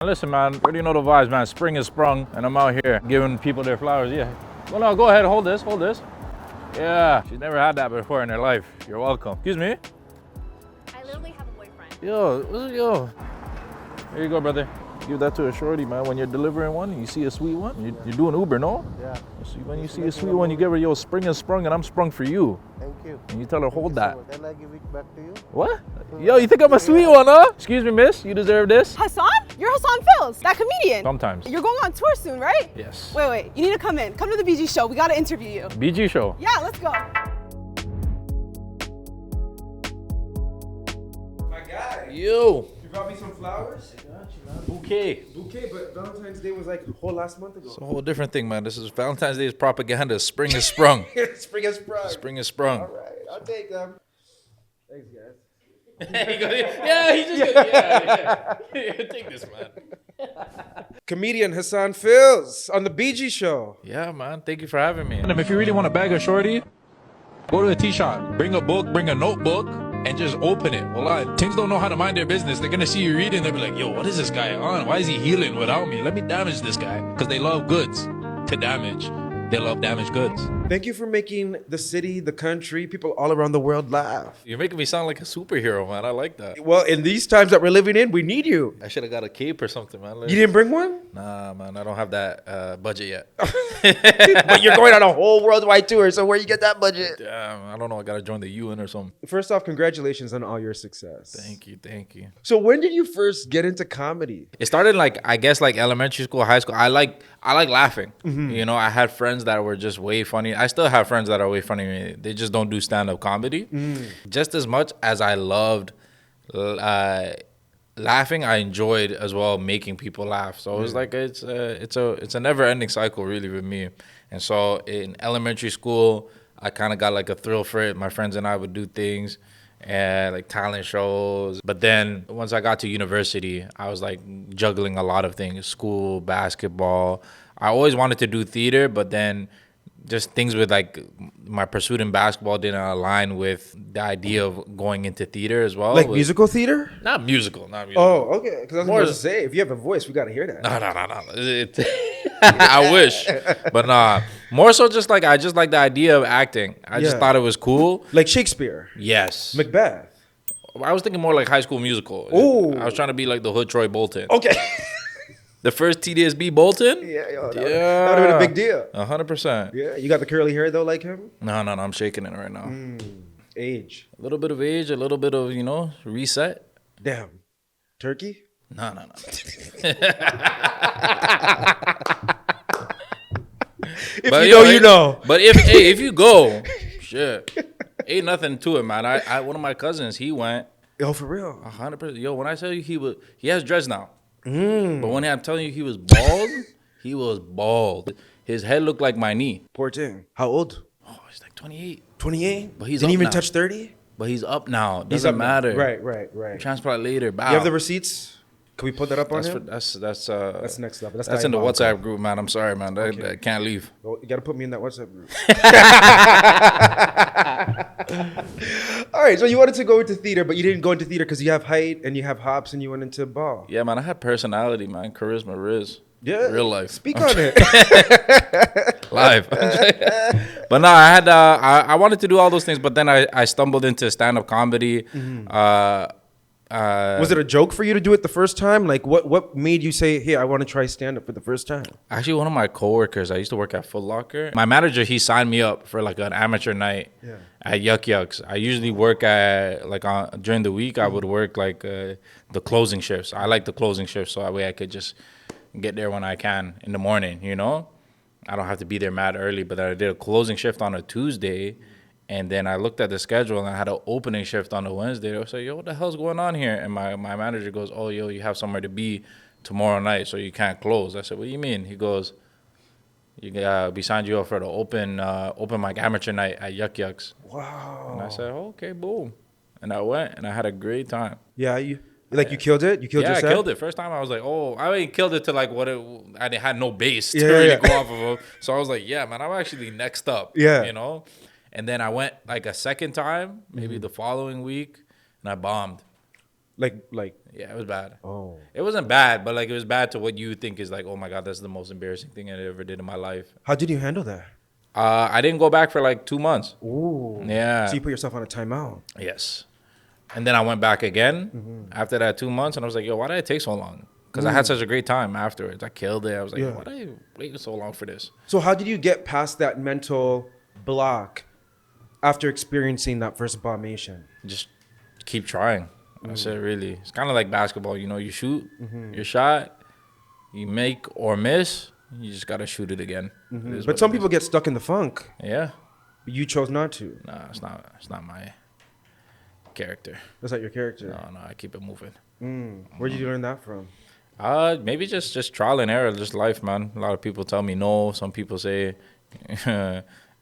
Listen, man, you already know the vibes, man. Spring is sprung, and I'm out here giving people their flowers. Yeah. Well, no, go ahead, hold this. Yeah, she's never had that before in her life. You're welcome. Excuse me? I literally have a boyfriend. Yo. Here you go, brother. Give that to a shorty, man. When you're delivering one, you see a sweet one. You're doing Uber, no? Yeah. So when you see a sweet one, you give her, yo, spring is sprung, and I'm sprung for you. Thank you. And you tell her, hold that. Then I give it back to you. What? Yo, you think I'm a sweet one, huh? Excuse me, miss. You deserve this. Hassan? You're Hassan Phills, that comedian. Sometimes. You're going on tour soon, right? Yes. Wait. You need to come in. Come to the BG show. We gotta interview you. BG show. Yeah, let's go. My guy. Yo. You brought me some flowers? Bouquet. Bouquet, but Valentine's Day was like a whole last month ago. It's a whole different thing, man. This is Valentine's Day's propaganda. Spring is sprung. Spring is sprung. Spring is sprung. All right, I'll take them. Thanks, guys. Yeah, he's just gonna, yeah. Take this, man. Comedian Hassan Phills on the BG show. Yeah, man. Thank you for having me. If you really want to bag a shorty, go to a tea shop. Bring a book, bring a notebook, and just open it. Well, things don't know how to mind their business. They're going to see you reading. They'll be like, yo, what is this guy on? Why is he healing without me? Let me damage this guy. Because they love goods to damage. They love damaged goods. Thank you for making the city, the country, people all around the world laugh. You're making me sound like a superhero, man. I like that. Well, in these times that we're living in, we need you. I should have got a cape or something, man. You didn't bring one? Nah, man. I don't have that budget yet. But you're going on a whole worldwide tour, so where you get that budget? Damn, I don't know. I got to join the UN or something. First off, congratulations on all your success. Thank you. So when did you first get into comedy? It started I guess elementary school, high school. I like laughing. Mm-hmm. You know, I had friends that were just way funny. I still have friends that are way funny than me. They just don't do stand-up comedy. Just as much as I loved laughing, I enjoyed as well making people laugh. So it was like it's a never-ending cycle really with me. And so in elementary school, I kind of got like a thrill for it. My friends and I would do things and like talent shows. But then once I got to university, I was like juggling a lot of things: school, basketball. I always wanted to do theater, but then just things with like my pursuit in basketball didn't align with the idea of going into theater as well. Like musical theater? Not musical. Oh, okay. Because I was More going to say, if you have a voice, we got to hear that. No. I wish. But nah. More so just like I just like the idea of acting. I just thought it was cool. Like Shakespeare. Yes. Macbeth. I was thinking more like High School Musical. Ooh. I was trying to be like the hood Troy Bolton. Okay. The first TDSB Bolton? Yeah, that would have been a big deal. 100%. Yeah, you got the curly hair though, like him? No, I'm shaking it right now. Age. A little bit of age, a little bit of, reset. Damn. Turkey? No. If you know, you know. But if you go, shit, ain't nothing to it, man. I one of my cousins, he went. Yo, for real. 100%. Yo, when I tell you he has dreads now. But when I'm telling you he was bald, he was bald. His head looked like my knee. Poor thing. How old? Oh, he's like 28. 28? But he's Didn't up even now. touch 30? But he's up now. He's Doesn't up now. matter. Right. Transplant later. Bow. You have the receipts? Can we put that up on him? That's next level. That's in the WhatsApp group, man. I'm sorry, man. I can't leave. Well, you got to put me in that WhatsApp group. All right, so you wanted to go into theater, but you didn't go into theater because you have height and you have hops and you went into ball. Yeah, man. I had personality, man. Charisma, Riz. Yeah. Real life. Speak on it. Live. But no, I had I wanted to do all those things, but then I stumbled into stand-up comedy. Was it a joke for you to do it the first time? Like, what made you say, hey, I want to try stand-up for the first time? Actually, one of my coworkers, I used to work at Foot Locker. My manager, he signed me up for like an amateur night at Yuck Yucks. I usually work at during the week. I would work like the closing shifts. I like the closing shifts, so that way I could just get there when I can in the morning. I don't have to be there mad early. But I did a closing shift on a Tuesday. And then I looked at the schedule and I had an opening shift on a Wednesday. I was like, yo, what the hell's going on here? And my manager goes, oh, yo, you have somewhere to be tomorrow night, so you can't close. I said, what do you mean? He goes, we signed you up for the open mic amateur night at Yuck Yucks. Wow. And I said, oh, okay, boom. And I went and I had a great time. Yeah, you killed it? You killed your set? I killed it. First time I was like, oh, I killed it to like I had no base to really go off of. So I was like, yeah, man, I'm actually next up. Yeah. And then I went like a second time, maybe the following week, and I bombed. Like. Yeah, it was bad. Oh. It wasn't bad, but like it was bad to what you think is like, oh my God, that's the most embarrassing thing I ever did in my life. How did you handle that? I didn't go back for like 2 months. Ooh. Yeah. So you put yourself on a timeout. Yes. And then I went back again after that 2 months, and I was like, yo, why did it take so long? Because I had such a great time afterwards. I killed it. I was like, why did I wait so long for this? So how did you get past that mental block after experiencing that first bombation? Just keep trying. That's it, really. It's kind of like basketball. You know, you shoot your shot, you make or miss, you just got to shoot it again. It is But what some it people is. get stuck in the funk. Yeah. You chose not to. Nah, it's not my character. That's not your character. No, I keep it moving. Where did you learn that from? Maybe just trial and error, just life, man. A lot of people tell me no. Some people say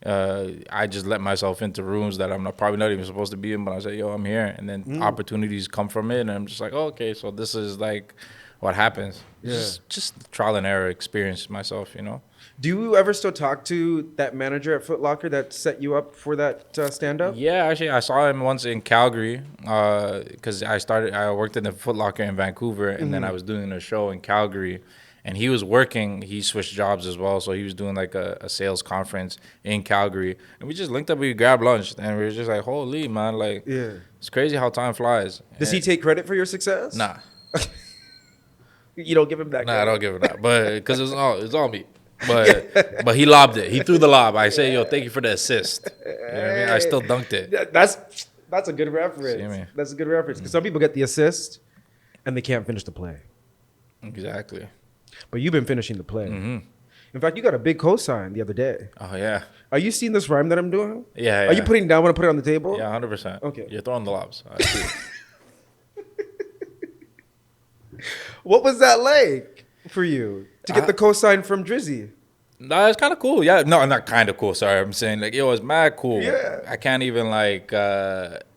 I just let myself into rooms that I'm probably not even supposed to be in, but I say, yo, I'm here. And then opportunities come from it, and I'm just like, oh, okay, so this is like what happens. Yeah. Just trial and error experience myself, you know? Do you ever still talk to that manager at Foot Locker that set you up for that stand-up? Yeah, actually, I saw him once in Calgary because I worked in the Foot Locker in Vancouver, and then I was doing a show in Calgary. And he was working, he switched jobs as well. So he was doing like a sales conference in Calgary. And we just linked up, we grabbed lunch. And we were just like, holy, man, like, it's crazy how time flies. Does he take credit for your success? Nah. You don't give him that Nah, credit? I don't give him that. But because it's all me. But he lobbed it. He threw the lob. I say, yo, thank you for the assist. You know what I mean? I still dunked it. That's a good reference. See me? That's a good reference. Because some people get the assist and they can't finish the play. Exactly. But you've been finishing the play. In fact, you got a big cosign the other day. Oh, yeah. Are you seeing this rhyme that I'm doing? Yeah, Are you putting it down when I put it on the table? Yeah, 100%. Okay. You're throwing the lobs. I see it. What was that like for you to get the cosign from Drizzy? No, it's kind of cool. Yeah, no, not kind of cool. Sorry, I'm saying like, yo, it's mad cool. Yeah. I can't even like.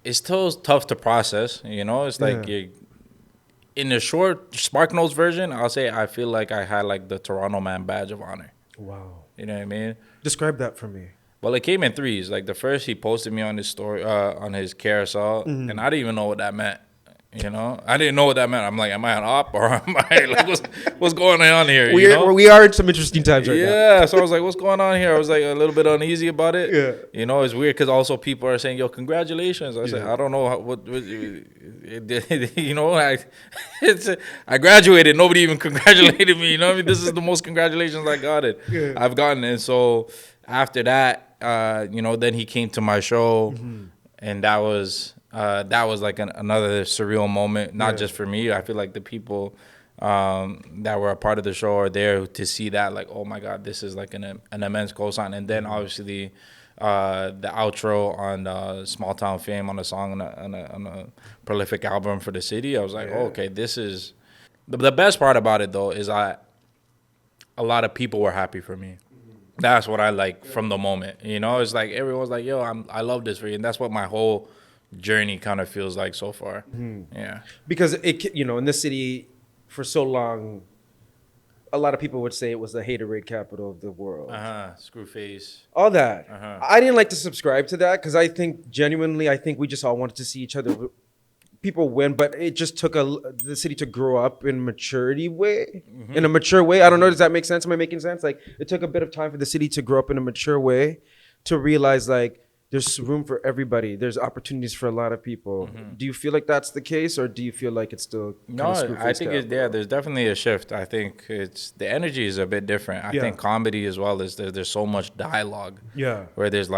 It's still tough to process. You know, it's like in the short Spark Notes version, I'll say I feel like I had like the Toronto Man badge of honor. Wow. You know what I mean? Describe that for me. Well, it came in threes. Like the first, he posted me on his story, on his carousel, and I didn't even know what that meant. You know, I didn't know what that meant. I'm like, am I an op or am I like, what's going on here? We are in some interesting times right now. Yeah, so I was like, what's going on here? I was like a little bit uneasy about it. Yeah. You know, it's weird because also people are saying, yo, congratulations. I said, I don't know what you know, I graduated. Nobody even congratulated me. You know what I mean? This is the most congratulations I got it. Yeah. I've gotten. And so after that, you know, then he came to my show and that was like another surreal moment, not just for me. I feel like the people that were a part of the show are there to see that, like, oh my God, this is like an immense cosign. And then obviously the outro on Small Town Fame on a song on a prolific album for the city. I was like, oh, okay, this is the best part about it though is a lot of people were happy for me. That's what I like from the moment. You know, it's like everyone's like, yo, I love this for you, and that's what my whole journey kind of feels like so far. Yeah, Because it, you know, in this city for so long, a lot of people would say it was the haterade capital of the world. screw face. All that. I didn't like to subscribe to that because I think we just all wanted to see each other, people win, but it just took the city to grow up in maturity way, in a mature way. I don't know. Does that make sense? Am I making sense? Like it took a bit of time for the city to grow up in a mature way to realize like there's room for everybody. There's opportunities for a lot of people. Do you feel like that's the case, or do you feel like it's still No, I think there's definitely a shift. I think the energy is a bit different. I think comedy as well is there's so much dialogue. Yeah. Where there's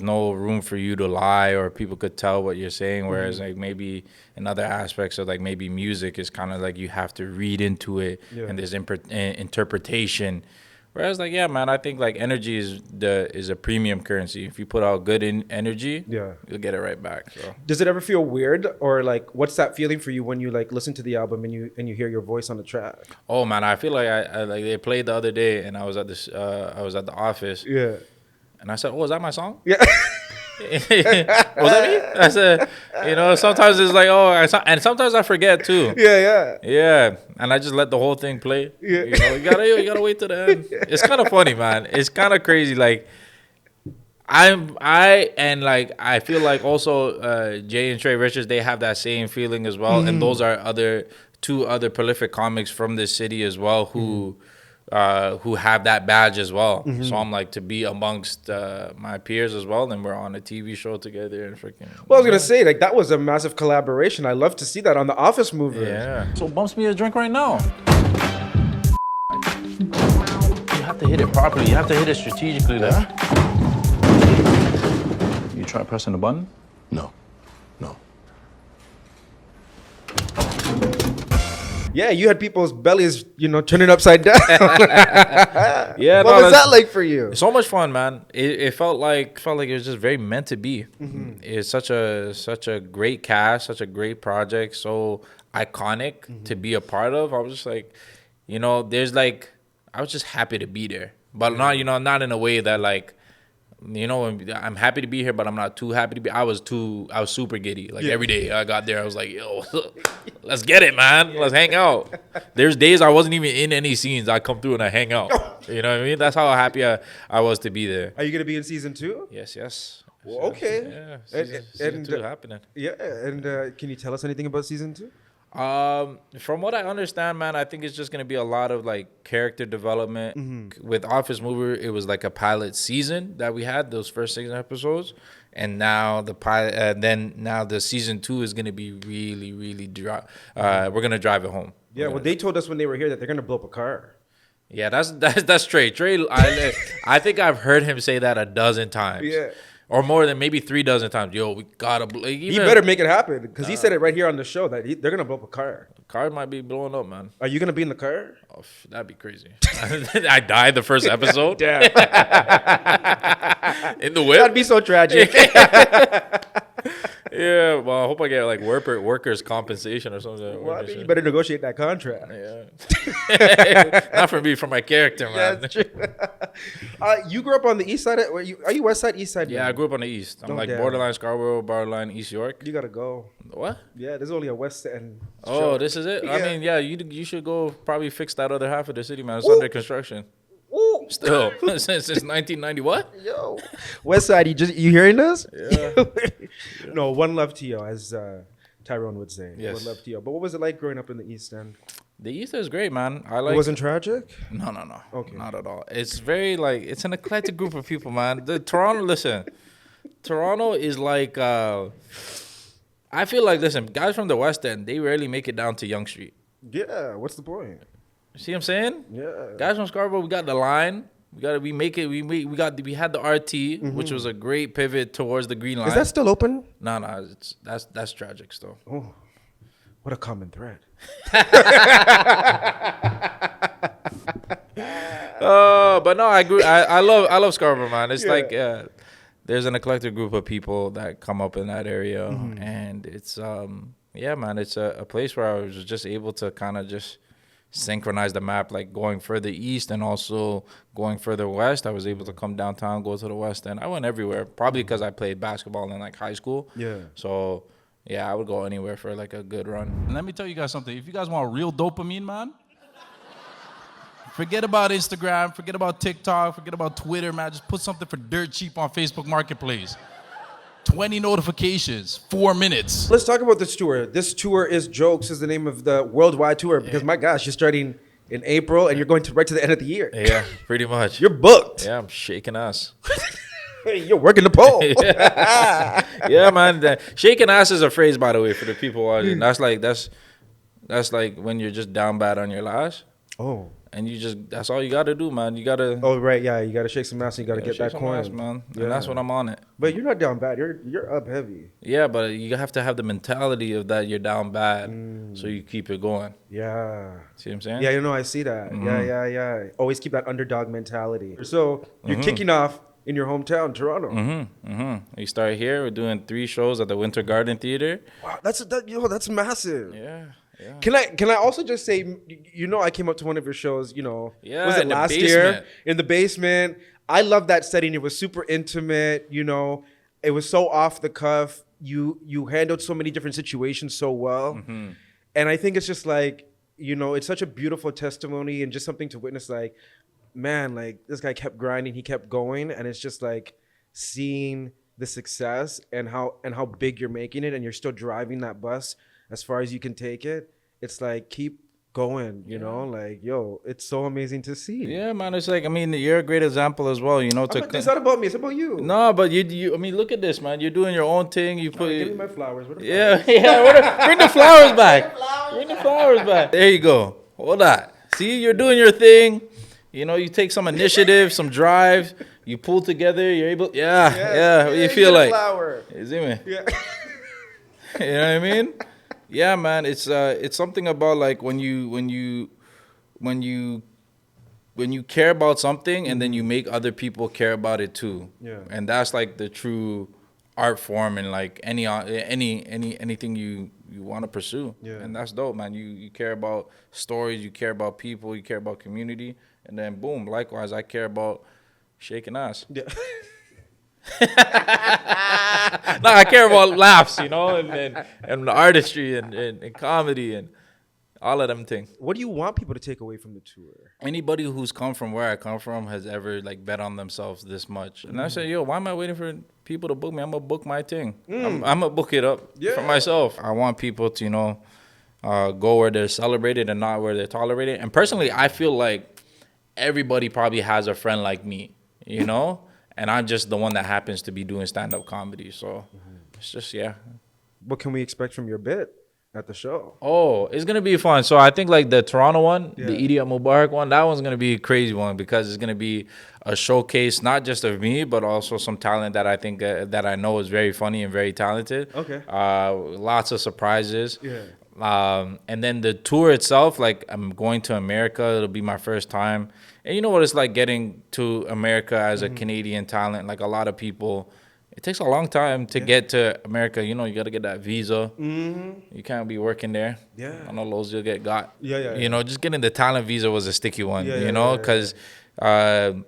no room for you to lie or people could tell what you're saying. Whereas like maybe in other aspects of like maybe music is kind of like you have to read into it and there's interpretation. Whereas, like, yeah, man, I think like energy is a premium currency. If you put out good energy, you'll get it right back. So, does it ever feel weird, or like, what's that feeling for you when you like listen to the album and you hear your voice on the track? Oh man, I feel like I like they played the other day, and I was at the office. Yeah. And I said, "Oh, is that my song?" Yeah. Was that me? I said, you know, sometimes it's like, oh, and sometimes I forget too. Yeah, and I just let the whole thing play. Yeah. You know, you gotta wait to the end. It's kind of funny, man. It's kind of crazy. Like, I feel like also Jay and Trey Richards, they have that same feeling as well, and those are two other prolific comics from this city as well who have that badge as well. So I'm like, to be amongst my peers as well, and we're on a TV show together and freaking. Well, I was gonna say, like, that was a massive collaboration. I love to see that on the Office movers. Yeah. So bumps me a drink right now. You have to hit it properly. You have to hit it strategically. Yeah? You try pressing the button? No. Yeah, you had people's bellies, turning upside down. Yeah. What was that like for you? So much fun, man. It felt like it was just very meant to be. It's such a great cast, such a great project, so iconic to be a part of. I was just like, I was just happy to be there, but not in a way that like, I'm happy to be here, but I'm not too happy to be. I was super giddy. Like every day I got there, I was like, yo, let's get it, man. Let's hang out. There's days I wasn't even in any scenes. I come through and I hang out. You know what I mean? That's how happy I was to be there. Are you gonna be in season 2? Yes. Well, okay. Yeah, season 2 happening. Yeah, and can you tell us anything about season 2? From what I understand, man, I think it's just gonna be a lot of like character development. With Office Mover, it was like a pilot season that we had, those first 6 episodes, and now the pilot. Now the season 2 is gonna be really, really dry. We're gonna drive it home. Yeah, well, they told us when they were here that they're gonna blow up a car. Yeah, that's Trey. I think I've heard him say that a dozen times. Yeah. Or more than maybe 3 dozen times. Yo, we gotta. He better make it happen because he said it right here on the show that they're gonna blow up a car. The car might be blowing up, man. Are you gonna be in the car? Oh, that'd be crazy. I died the first episode. Damn. In the whip. That'd be so tragic. Yeah, well, I hope I get like workers' compensation or something. Well, I mean, you better negotiate that contract. Yeah. Not for me, for my character, man. That's true. You grew up on the east side. Are you west side, east side? Yeah, man? I grew up on the east. I'm like damn. borderline Scarborough, borderline East York. You gotta go. What? Yeah, there's only a west end. Oh, show. this is it? Yeah. I mean, yeah, you should go probably fix that other half of the city, man. It's under construction. Ooh. Still, since 1990, what? Yo, west side. You hearing this? Yeah. No, one love to you, as Tyrone would say. Yes. One love to you. But what was it like growing up in the east end? The East is great, man. It wasn't tragic? No. Okay. Not at all. It's very like, it's an eclectic group of people, man. Toronto is like, I feel like, listen, guys from the West End, they rarely make it down to Yonge Street. Yeah, what's the point? See what I'm saying? Yeah. Guys from Scarborough, we got the line. We had the RT, which was a great pivot towards the green line. Is that still open? No, that's tragic still. Oh, what a common thread. But no, I love Scarborough, man. It's like there's an eclectic group of people that come up in that area, and it's man, it's a place where I was just able to kind of just synchronize the map, like going further east and also going further west. I was able to come downtown, go to the west end. I went everywhere, probably because I played basketball in like high school. Yeah. So yeah, I would go anywhere for like a good run. And let me tell you guys something. If you guys want real dopamine, man, forget about Instagram, forget about TikTok, forget about Twitter, man. Just put something for dirt cheap on Facebook Marketplace. 20 notifications, 4 minutes. Let's talk about this tour. This tour is Jokes is the name of the worldwide tour because my gosh, you're starting in April and you're going right to the end of the year. Yeah, pretty much. You're booked. Yeah, I'm shaking ass. Hey, you're working the pole. Yeah, man. Shaking ass is a phrase, by the way, for the people watching. That's like when you're just down bad on your lash. Oh. And that's all you got to do, man. You got to. Oh, right. Yeah. You got to shake some ass and you got to get that coin. Ass, man. Yeah. And that's what I'm on it. But you're not down bad. You're up heavy. Yeah, but you have to have the mentality of that you're down bad so you keep it going. Yeah. See what I'm saying? Yeah, I see that. Yeah. Always keep that underdog mentality. So you're kicking off in your hometown, Toronto. We start here. We're doing 3 shows at the Winter Garden Theater. Wow, that's massive. Yeah. Can I also just say, I came up to one of your shows, Yeah, was it in the last basement. year? In the basement. I love that setting. It was super intimate, It was so off the cuff. You handled so many different situations so well. And I think it's just like, it's such a beautiful testimony and just something to witness, like, man, like this guy kept grinding, he kept going, and it's just like seeing the success and how big you're making it, and you're still driving that bus as far as you can take it. It's like, keep going, you know, like, yo, it's so amazing to see. Yeah, man. It's like, I mean, you're a great example as well, you know. It's not about me, it's about you. No, but you I mean, look at this, man. You're doing your own thing. You put. Give me my flowers. Where the Yeah, yeah. Bring the flowers back. Bring the flowers back. There you go. Hold on. See, you're doing your thing. You know, you take some initiative, some drive. You pull together. You're able. Yeah. What do you feel like? Flower. You see me? Yeah. You know what I mean? Yeah, man. It's something about like when you care about something and then you make other people care about it too. Yeah. And that's like the true art form and like anything you want to pursue. Yeah. And that's dope, man. You care about stories, you care about people, you care about community, and then boom, likewise I care about shaking ass. Yeah. No, I care about laughs, you know, and the artistry and comedy and all of them things. What do you want people to take away from the tour? Anybody who's come from where I come from has ever like bet on themselves this much. And I say, yo, why am I waiting for people to book me? I'm gonna book my thing. I'm gonna book it up for myself. I want people to, you know, go where they're celebrated and not where they're tolerated. And personally, I feel like everybody probably has a friend like me, you know? And I'm just the one that happens to be doing stand-up comedy. So it's just, yeah. What can we expect from your bit at the show? Oh, it's going to be fun. So I think like the Toronto one, the Idiot Mubarak one, that one's going to be a crazy one because it's going to be a showcase, not just of me, but also some talent that I think that I know is very funny and very talented. Okay. Lots of surprises. Yeah. And then the tour itself, like I'm going to America. It'll be my first time. And you know what it's like getting to America as a Canadian talent. Like a lot of people, it takes a long time to get to America. You know, you got to get that visa. You can't be working there. Yeah. I know those you'll get got. Yeah. You know, just getting the talent visa was a sticky one, Yeah, you know, because in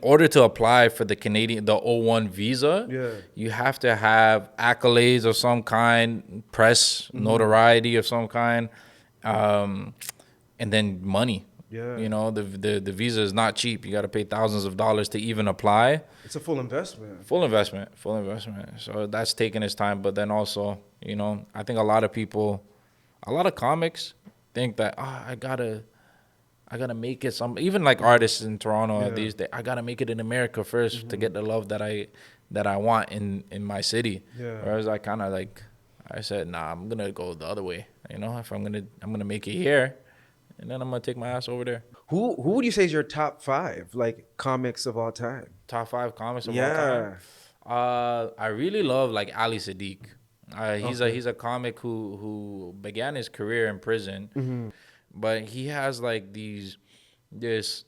order to apply for the 01 visa, you have to have accolades of some kind, press, notoriety of some kind, and then money. Yeah. You know, the visa is not cheap. You got to pay thousands of dollars to even apply. It's a full investment. Full investment. So that's taking its time. But then also, you know, I think a lot of comics think that, I gotta make it even like artists in Toronto these days, I gotta make it in America first to get the love that I want in my city. Yeah. Whereas I said, nah, I'm gonna go the other way. You know, if I'm gonna make it here, and then I'm gonna take my ass over there. Who would you say is your top 5 like comics of all time? Top 5 comics of all time. I really love like Ali Sadiq. He's a comic who began his career in prison, but he has like this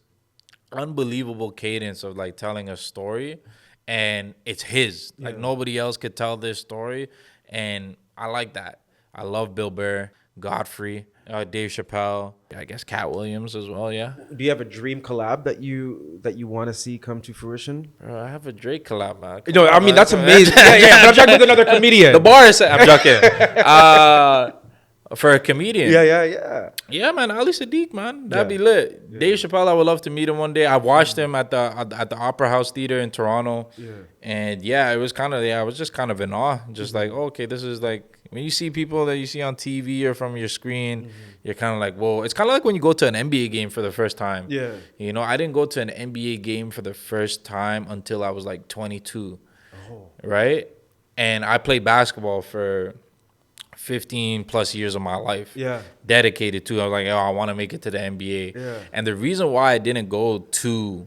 unbelievable cadence of like telling a story, and it's his. Like nobody else could tell this story, and I like that. I love Bill Burr, Godfrey, Dave Chappelle, I guess Cat Williams as well. Yeah. Do you have a dream collab that you want to see come to fruition? Bro, I have a Drake collab, man. No, I mean that's amazing. But I'm talking with another comedian. The bar is set. I'm joking. For a comedian. Yeah, man. Ali Sadiq, man. That'd be lit. Yeah. Dave Chappelle, I would love to meet him one day. I watched him at the Opera House Theater in Toronto. Yeah. And it was kind of, I was just kind of in awe. Just like, okay, this is like, when you see people that you see on TV or from your screen, you're kind of like, whoa. It's kind of like when you go to an NBA game for the first time. Yeah. You know, I didn't go to an NBA game for the first time until I was like 22. Oh. Right? And I played basketball for 15 plus years of my life, dedicated to. I was like, I want to make it to the NBA. Yeah. And the reason why I didn't go to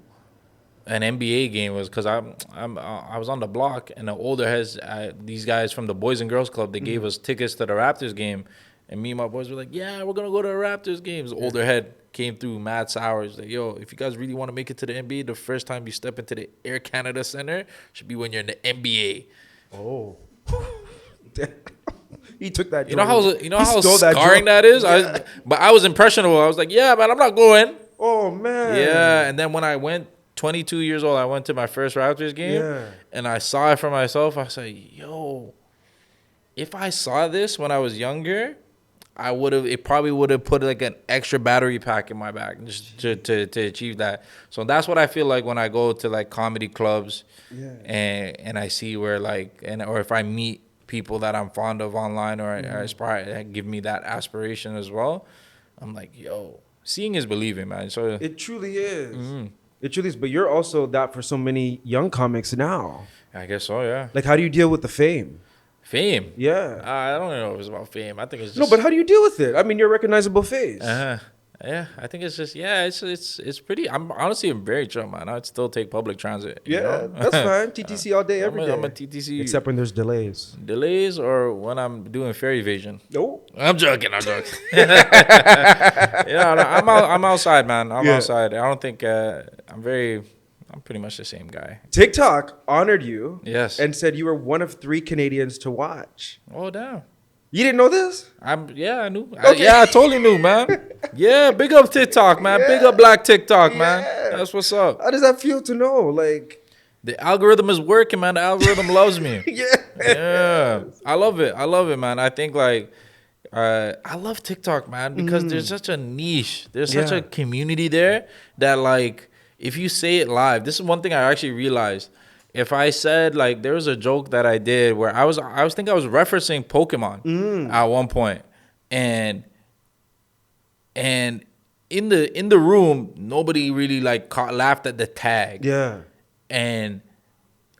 an NBA game was because I was on the block, and the older heads, these guys from the Boys and Girls Club, they gave us tickets to the Raptors game, and me and my boys were like, yeah, we're gonna go to the Raptors games. Older head came through, mad sour. He's like, yo, if you guys really want to make it to the NBA, the first time you step into the Air Canada Center should be when you're in the NBA. Oh. He took that. You know how scarring that is. Yeah. But I was impressionable. I was like, yeah, man, I'm not going. Oh man. Yeah, and then when I went, 22 years old, I went to my first Raptors game, and I saw it for myself. I said, yo, if I saw this when I was younger, it probably would have put like an extra battery pack in my back just to achieve that. So that's what I feel like when I go to like comedy clubs, and I see where like, or if I meet people that I'm fond of online or I aspire, that give me that aspiration as well. I'm like, yo, seeing is believing, man. So it truly is. It truly is. But you're also that for so many young comics now. I guess so, yeah. Like, how do you deal with the fame? Fame? Yeah. I don't know if it's about fame. I think it's just... No, but how do you deal with it? I mean, you're a recognizable face. Yeah, I think it's just, it's pretty, I'm very chill, man. I'd still take public transit. Yeah, you know? that's fine. TTC all day, every day. I'm a TTC. Except when there's delays. Delays or when I'm doing fare evasion. No. I'm joking. Yeah, I'm outside, man. I'm outside. I don't think, I'm pretty much the same guy. TikTok honored you. Yes. And said you were one of 3 Canadians to watch. Oh, damn. You didn't know this? I knew. Okay. I totally knew, man. Yeah, big up TikTok, man. Big up Black TikTok, man. That's what's up. How does that feel to know? Like, the algorithm is working, man. The algorithm loves me. Yeah. I love it, man. I think like I love TikTok, man, because there's such a niche. There's such a community there that like if you say it live, this is one thing I actually realized. If I said like there was a joke that I did where I was referencing Pokemon at one point, and in the room nobody really like laughed at the tag. Yeah. And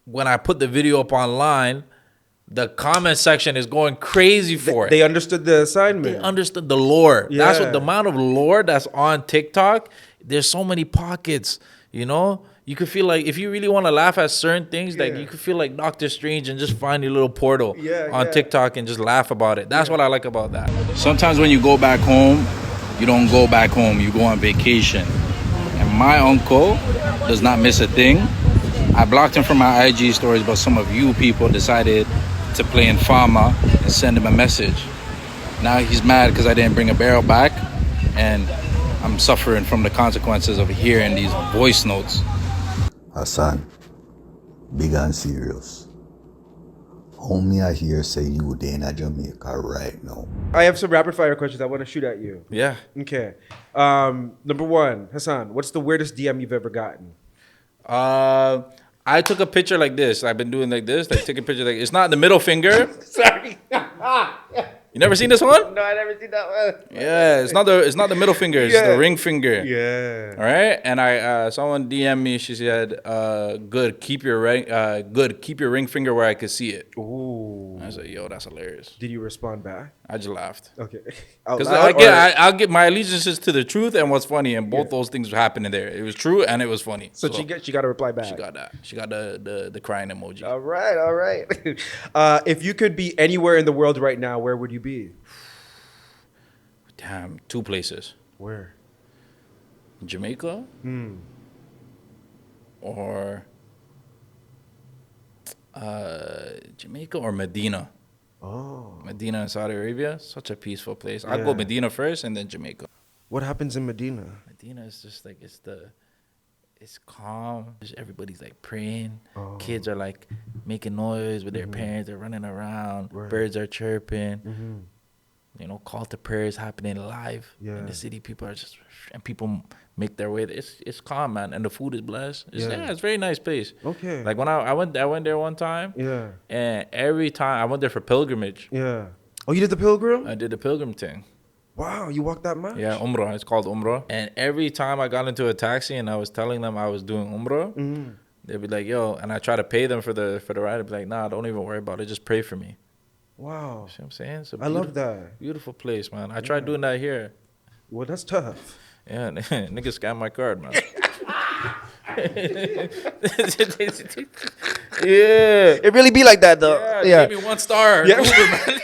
when I put the video up online, the comment section is going crazy for it. They understood the assignment. They understood the lore. Yeah. That's what the amount of lore that's on TikTok. There's so many pockets, you know? You could feel like if you really want to laugh at certain things, like you could feel like Doctor Strange and just find your little portal on TikTok and just laugh about it. That's what I like about that. Sometimes when you go back home, you don't go back home, you go on vacation. And my uncle does not miss a thing. I blocked him from my IG stories, but some of you people decided to play in Fama and send him a message. Now he's mad because I didn't bring a barrel back, and I'm suffering from the consequences of hearing these voice notes. Hassan, big and serious. Homie, I hear say you in Jamaica right now. I have some rapid fire questions I want to shoot at you. Yeah. Okay. Number 1, Hassan, what's the weirdest DM you've ever gotten? I took a picture like this. I've been doing like this. Like take a picture like it's not the middle finger. Sorry. You never seen this one? No, I never seen that one. Yeah, it's not the middle finger. It's the ring finger. Yeah. All right. And someone DM'd me. She said, "Good, keep your ring finger where I could see it." Ooh. I said, "Yo, that's hilarious." Did you respond back? I just laughed. Okay. Because I'll get my allegiances to the truth and what's funny, and both those things were happening there. It was true and it was funny. So she got a reply back. She got that. She got the crying emoji. All right. If you could be anywhere in the world right now, where would you be? Damn, 2 places. Where? Jamaica or Jamaica or Medina. Oh. Medina in Saudi Arabia, such a peaceful place. I'll go Medina first and then Jamaica. What happens in Medina? Medina is just like it's calm. Everybody's like praying. Kids are like making noise with their parents. They're running around. Birds are chirping. You know, call to prayer is happening live in the city. People are people make their way. It's calm, man, and the food is blessed. It's a very nice place. Okay. Like when I went there one time. Yeah. And every time I went there for pilgrimage. Yeah. Oh, you did the pilgrim? I did the pilgrim thing. Wow, you walked that much? Yeah, Umrah. It's called Umrah. And every time I got into a taxi and I was telling them I was doing Umrah, they'd be like, "Yo," and I try to pay them for the ride. They'd be like, "Nah, don't even worry about it. Just pray for me." Wow. See what I'm saying? It's I love that. Beautiful place, man. I tried doing that here. Well, that's tough. Yeah, niggas scam my card, man. Yeah. It really be like that, though. Yeah. Give me 1 star. Yeah. Uber, man.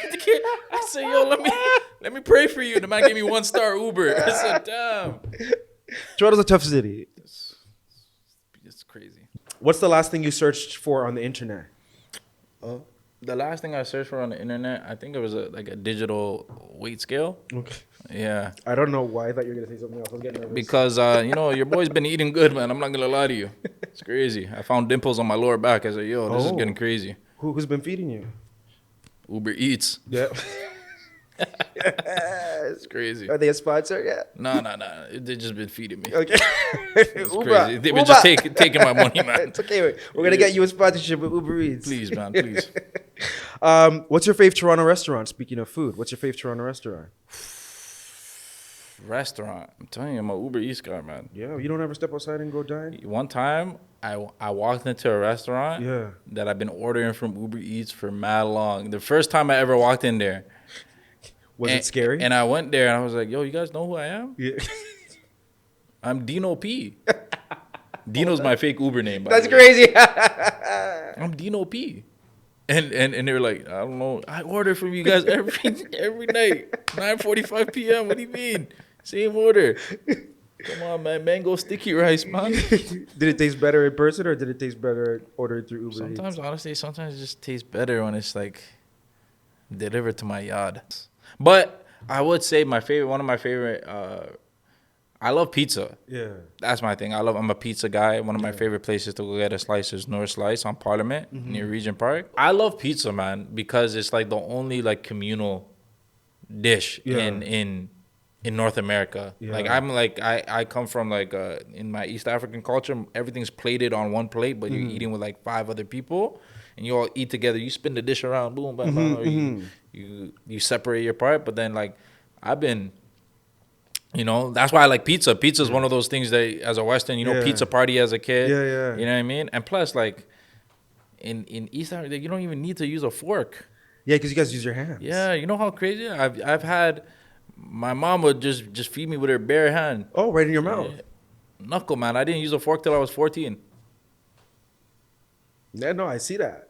I said, "Yo, let me pray for you." The man gave me 1 star Uber. I said, "Damn." Toronto's a tough city. It's crazy. What's the last thing you searched for on the internet? The last thing I searched for on the internet, I think it was a digital weight scale. Okay. Yeah. I don't know why. I thought you were going to say something else. I was getting nervous. Because, your boy's been eating good, man. I'm not going to lie to you. It's crazy. I found dimples on my lower back. I said, "Yo, this is getting crazy." Who's been feeding you? Uber Eats. Yeah. It's crazy. Are they a sponsor? Yeah. No. They just been feeding me. Okay. It's crazy. They've been just taking my money, man. It's okay. We're gonna get you a sponsorship with Uber Eats. Please, man, please. What's your fave Toronto restaurant? Speaking of food, what's your fave Toronto restaurant? Restaurant. I'm telling you, I'm a Uber Eats guy, man. Yeah, you don't ever step outside and go dine? One time, I walked into a restaurant that I've been ordering from Uber Eats for mad long. The first time I ever walked in there. Was it scary? And I went there and I was like, yo, you guys know who I am? Yeah. I'm Dino P. Dino's my fake Uber name. That's crazy. I'm Dino P. And they were like, I don't know. I order from you guys every night, 9:45 p.m. What do you mean? Same order. Come on, man. Mango sticky rice, man. Did it taste better in person or did it taste better ordered through Uber Sometimes, Eats? honestly, sometimes it just tastes better when it's like delivered to my yard. But I would say one of my favorite, I love pizza. Yeah. That's my thing. I'm a pizza guy. One of my favorite places to go get a slice is North Slice on Parliament near Regent Park. I love pizza, man, because it's like the only like communal dish in North America. Yeah. Like I come from like in my East African culture, everything's plated on one plate, but you're eating with like 5 other people, and you all eat together. You spin the dish around, boom, bam, bam, or you separate your part. But then like I've been. You know, that's why I like pizza. Pizza is one of those things that, as a Western, pizza party as a kid. Yeah. You know what I mean? And plus, like, in East Africa, you don't even need to use a fork. Yeah, because you guys use your hands. Yeah, you know how crazy? I've had, my mom would just feed me with her bare hand. Oh, right in your mouth. Knuckle, man. I didn't use a fork till I was 14. Yeah, no, I see that.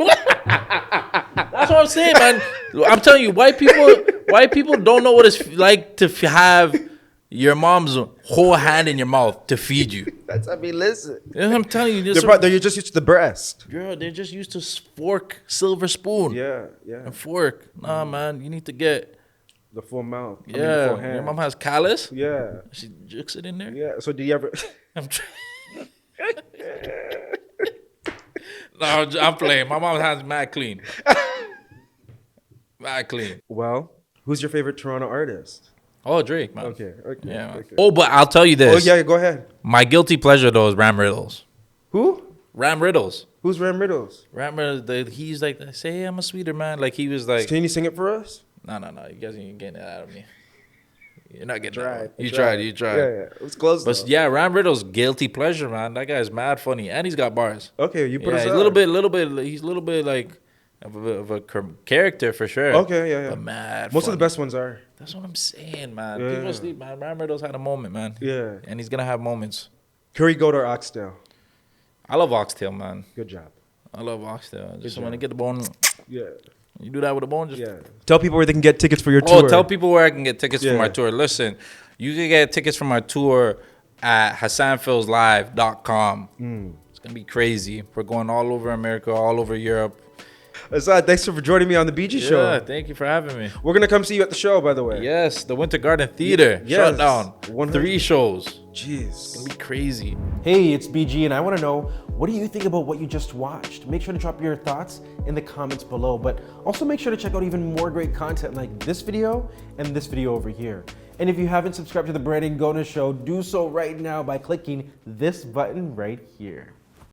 That's what I'm saying, man. I'm telling you, white people don't know what it's like to have your mom's whole hand in your mouth to feed you. Listen. I'm telling you, They're just used to the breast. girl, they're just used to fork, silver spoon. Yeah. And fork. Nah, man, you need to get. The full mouth. Yeah, the full hand. your mom has callus. Yeah. She jukes it in there. Yeah. So do you ever? No, I'm playing. My mom's hands mad clean. Mad clean. Well, who's your favorite Toronto artist? Oh, Drake, man. Okay. Yeah. Man. Okay. Oh, but I'll tell you this. Oh yeah, go ahead. My guilty pleasure though is Ram Riddles. Who? Ram Riddles. Who's Ram Riddles? Ram Riddles. He's like, say I'm a sweeter man. Like he was like. Can you sing it for us? No. You guys ain't getting it out of me. You're not getting Tried. it. You tried. Yeah. It was close. But though. yeah, Ram Riddle's guilty pleasure, man. That guy's mad funny, and he's got bars. Okay, you put us he's on. a little bit. He's a little bit like of a character for sure. Okay, yeah. But mad. Most funny. of the best ones are. That's what I'm saying, man. Yeah. People sleep, man. Ram Riddle's had a moment, man. Yeah. And he's gonna have moments. Curry Goat or Oxtail? I love oxtail, man. Good job. I love oxtail. Just job. when I get the bone, Yeah. you do that with the bone. Just Tell people where they can get tickets for your tour. tell people where I can get tickets Yeah. for my tour. Listen, you can get tickets for my tour at HassanPhillsLive.com. It's going to be crazy. We're going all over America, all over Europe. Hassan, thanks for joining me on the BG show. Yeah, thank you for having me. We're going to come see you at the show, by the way. Yes, the Winter Garden Theater. Yes. Shut down. 3 shows. Jeez. It's going to be crazy. Hey, it's BG, and I want to know, what do you think about what you just watched? Make sure to drop your thoughts in the comments below, but also make sure to check out even more great content like this video and this video over here. And if you haven't subscribed to the Brandon Gona Show, do so right now by clicking this button right here.